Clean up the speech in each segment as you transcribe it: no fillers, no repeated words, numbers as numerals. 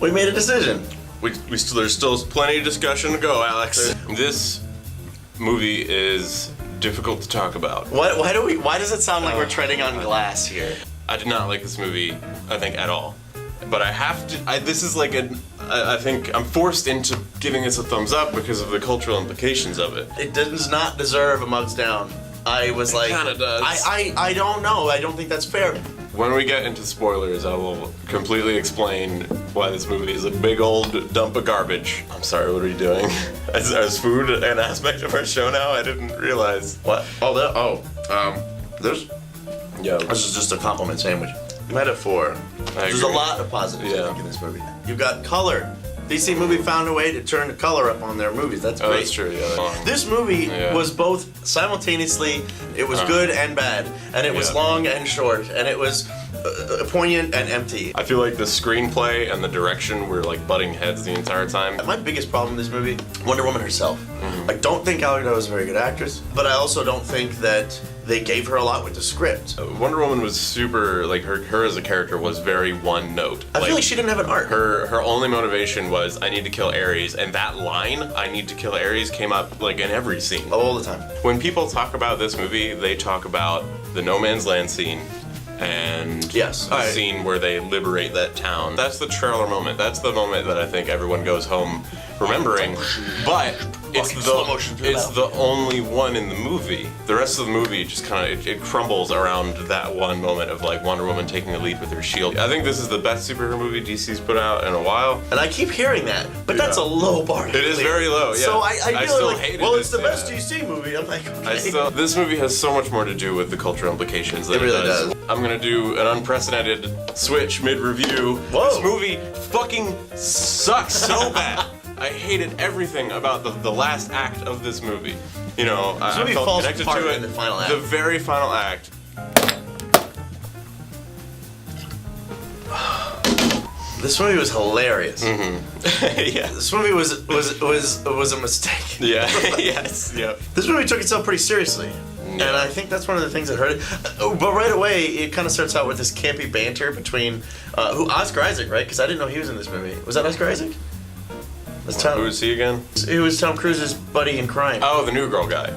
We made a decision. There's still plenty of discussion to go, Alex. This movie is difficult to talk about. Why does it sound like we're treading on glass here? I did not like this movie, I think, at all. But I have to. This is like I think I'm forced into giving this a thumbs up because of the cultural implications of it. It does not deserve a mugs down. I was like, it kind of does. I don't know. I don't think that's fair. When we get into spoilers, I will completely explain why this movie is a big old dump of garbage. I'm sorry, what are you doing? Is food an aspect of our show now? I didn't realize. What? This is just a compliment sandwich. Metaphor. There's a lot of positives I think in this movie. You've got color. DC movie found a way to turn the color up on their movies. That's great. Oh, that's true, yeah. This movie was both simultaneously, it was good and bad, and it was long and short, and it was poignant and empty. I feel like the screenplay and the direction were like butting heads the entire time. My biggest problem with this movie, Wonder Woman herself. I don't think Gal Gadot is a very good actress, but I also don't think that they gave her a lot with the script. Wonder Woman was super, like, her as a character was very one note. I feel like she didn't have an arc. Her only motivation was, I need to kill Ares, and that line, I need to kill Ares, came up, like, in every scene. All the time. When people talk about this movie, they talk about the No Man's Land scene, and the scene where they liberate that town. That's the trailer moment. That's the moment that I think everyone goes home remembering, but it's the only one in the movie. The rest of the movie just kind of it crumbles around that one moment of like Wonder Woman taking the lead with her shield. I think this is the best superhero movie DC's put out in a while. And I keep hearing that, but that's a low bar. It is very low, yeah. So I feel like, hate well, it's the best DC movie. I'm like, okay. This movie has so much more to do with the cultural implications than it really does. I'm gonna do an unprecedented switch mid-review. Whoa. This movie fucking sucks so bad. I hated everything about the last act of this movie. You know, I felt connected to it. In the final act. The very final act. This movie was hilarious. Yeah. This movie was a mistake. Yeah. Yes. Yep. This movie took itself pretty seriously. Yeah. And I think that's one of the things that hurt it. But right away, it kind of starts out with this campy banter between Oscar Isaac, right? Because I didn't know he was in this movie. Was that Oscar Isaac? Who is he again? He was Tom Cruise's buddy in crime. Oh, the New Girl guy.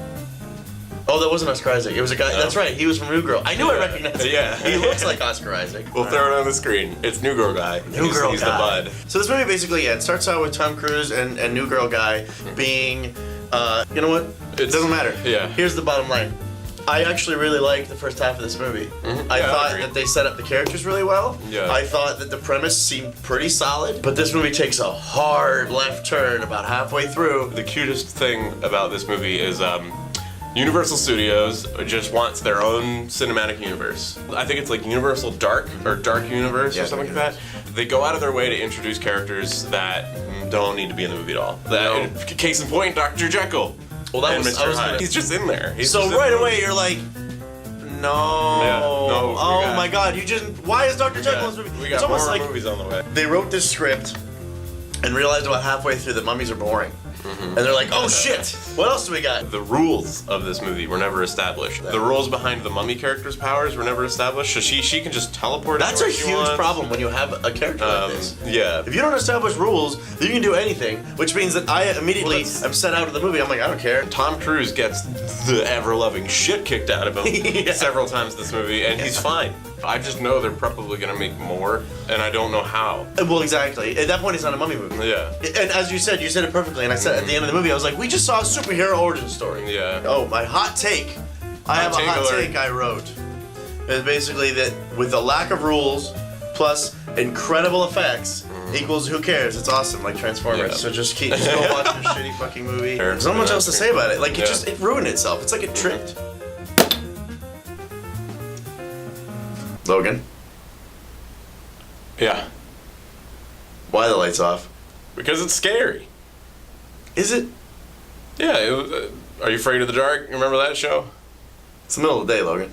Oh, that wasn't Oscar Isaac. It was a guy. No. That's right. He was from New Girl. I knew I recognized him. Yeah. He looks like Oscar Isaac. We'll throw it on the screen. It's New Girl guy. New Girl he's guy. the bud. So this movie basically, it starts out with Tom Cruise and New Girl guy being, you know what? It doesn't matter. Yeah. Here's the bottom line. I actually really liked the first half of this movie. I thought that they set up the characters really well. Yeah. I thought that the premise seemed pretty solid. But this movie takes a hard left turn about halfway through. The cutest thing about this movie is Universal Studios just wants their own cinematic universe. I think it's like Universal Dark or Dark Universe or something like that. They go out of their way to introduce characters that don't need to be in the movie at all. Case in point, Dr. Jekyll. Well, that was Mr. Hyde. He's just in there. So right away you're like, no. Yeah, no. Oh my God! Why is Dr. Jekyll in this movie? We got more movies on the way. They wrote this script and realized about halfway through that mummies are boring. And they're like, oh shit, what else do we got? The rules of this movie were never established. The rules behind the mummy character's powers were never established, so she can just teleport. That's a huge problem when you have a character like this. Yeah. If you don't establish rules, then you can do anything, which means that I immediately am set out of the movie. I'm like, I don't care. Tom Cruise gets the ever-loving shit kicked out of him several times in this movie, and he's fine. I just know they're probably gonna make more, and I don't know how. Well, exactly. At that point, it's not a mummy movie. Yeah. And as you said it perfectly. And I said at the end of the movie, I was like, we just saw a superhero origin story. Yeah. Oh, my hot take. I have a hot take I wrote. It's basically that with the lack of rules plus incredible effects equals who cares? It's awesome, like Transformers. Yeah. So just go watch your shitty fucking movie. There's not much else to say about it. Like it ruined itself. It's like it tripped. Logan? Yeah. Why the lights off? Because it's scary. Is it? Yeah. Are you afraid of the dark? You remember that show? It's the middle of the day, Logan.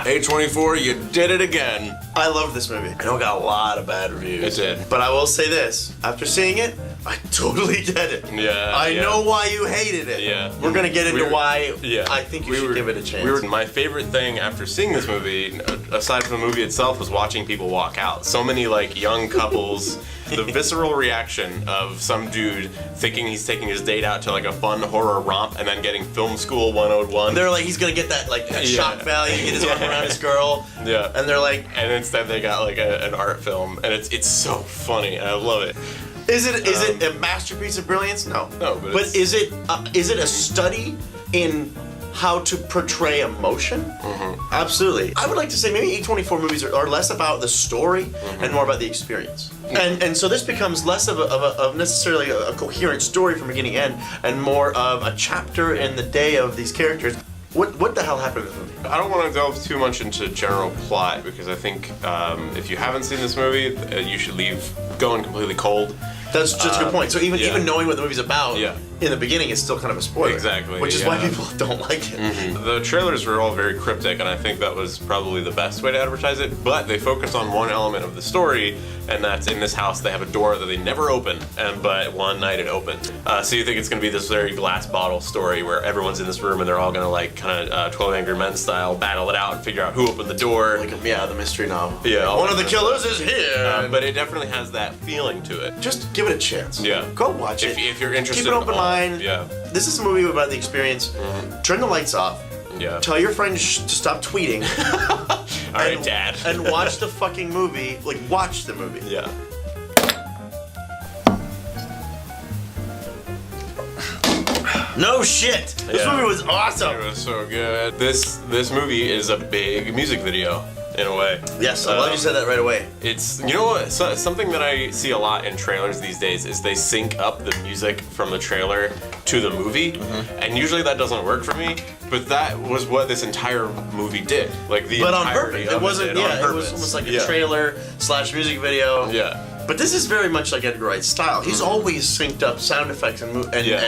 A24, you did it again. I love this movie. I know it got a lot of bad reviews. It did. But I will say this. After seeing it, I totally get it. Yeah. I know why you hated it. Yeah. We're going to get into why I think you should give it a chance. My favorite thing after seeing this movie, aside from the movie itself, was watching people walk out. So many, like, young couples, the visceral reaction of some dude thinking he's taking his date out to, like, a fun horror romp and then getting film school 101. They're like, he's going to get that, like, that shock value, get his arm around his girl. Yeah. And they're like... And instead they got, like, an art film. And it's so funny. I love it. Is it a masterpiece of brilliance? No. No, but is it a study in how to portray emotion? Mm-hmm. Absolutely. I would like to say maybe A24 movies are less about the story and more about the experience. And so this becomes less of necessarily a coherent story from beginning to end, and more of a chapter in the day of these characters. What the hell happened in this movie? I don't want to delve too much into general plot because I think if you haven't seen this movie, you should leave going completely cold. That's just a good point. So even knowing what the movie's about in the beginning is still kind of a spoiler. Exactly. Which is why people don't like it. Mm-hmm. The trailers were all very cryptic, and I think that was probably the best way to advertise it. But they focus on one element of the story, and that's in this house they have a door that they never open, but one night it opened. So you think it's going to be this very glass bottle story where everyone's in this room and they're all going to like kind of 12 Angry Men style battle it out and figure out who opened the door. Like the mystery novel. Yeah. One of the killers is here. But it definitely has that feeling to it. Just give it a chance. Yeah. Go watch it. If you're interested. Keep an open mind. Yeah. This is a movie about the experience. Turn the lights off. Yeah. Tell your friends to stop tweeting. All right, Dad. And watch the fucking movie. Like, watch the movie. Yeah. No shit. This movie was awesome. It was so good. This movie is a big music video. In a way. Yes, I love you said that right away. It's, you know what, something that I see a lot in trailers these days is they sync up the music from the trailer to the movie, and usually that doesn't work for me, but that was what this entire movie did. Like the But on entirety purpose. It wasn't, of it, on it purpose. was almost like a trailer / music video. Yeah. But this is very much like Edgar Wright's style. He's always synced up sound effects and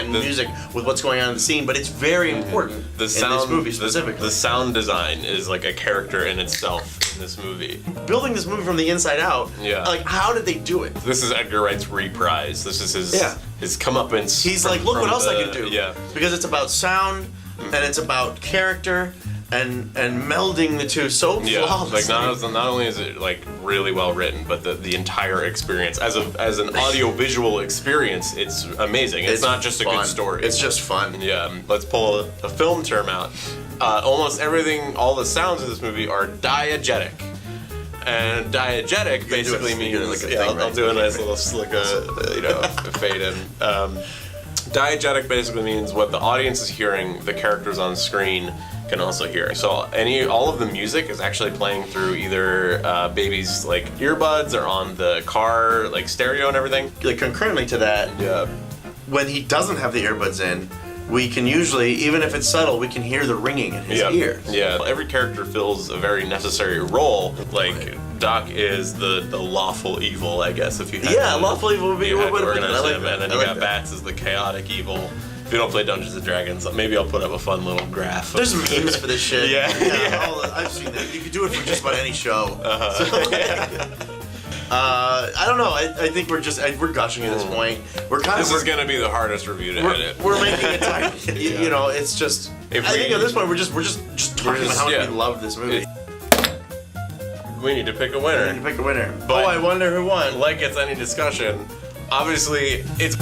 music with what's going on in the scene, but it's very important in this movie specifically. The sound design is like a character in itself in this movie. Building this movie from the inside out, like how did they do it? This is Edgar Wright's reprise. This is his comeuppance. He's like, look what else I can do. Yeah. Because it's about sound, and it's about character, and melding the two so flawlessly. Like not only is it like really well written, but the entire experience as an audio visual experience, it's amazing. It's not just fun. A good story. It's just fun. Yeah. Let's pull a film term out. Almost everything, all the sounds of this movie are diegetic. And diegetic basically means I'll do a nice little slick, fade in. Diegetic basically means what the audience is hearing, the characters on screen can also hear. So all of the music is actually playing through either Baby's like earbuds or on the car like stereo and everything. Like concurrently to that, when he doesn't have the earbuds in, we can usually, even if it's subtle, we can hear the ringing in his ears. Yeah, every character fills a very necessary role. Like Doc is the lawful evil, I guess. If you had lawful evil would be a what would organize him, and then you got Bats as the chaotic evil. If you don't play Dungeons & Dragons, maybe I'll put up a fun little graph. There's memes for this shit. Yeah. I've seen that. You could do it for just about any show. I don't know. I think we're gushing at this point. This is gonna be the hardest review to edit. We're making it time. It's just. I think at this point we're just talking about how much we love this movie. We need to pick a winner. We need to pick a winner. But I wonder who won. Like it's any discussion. Obviously, it's.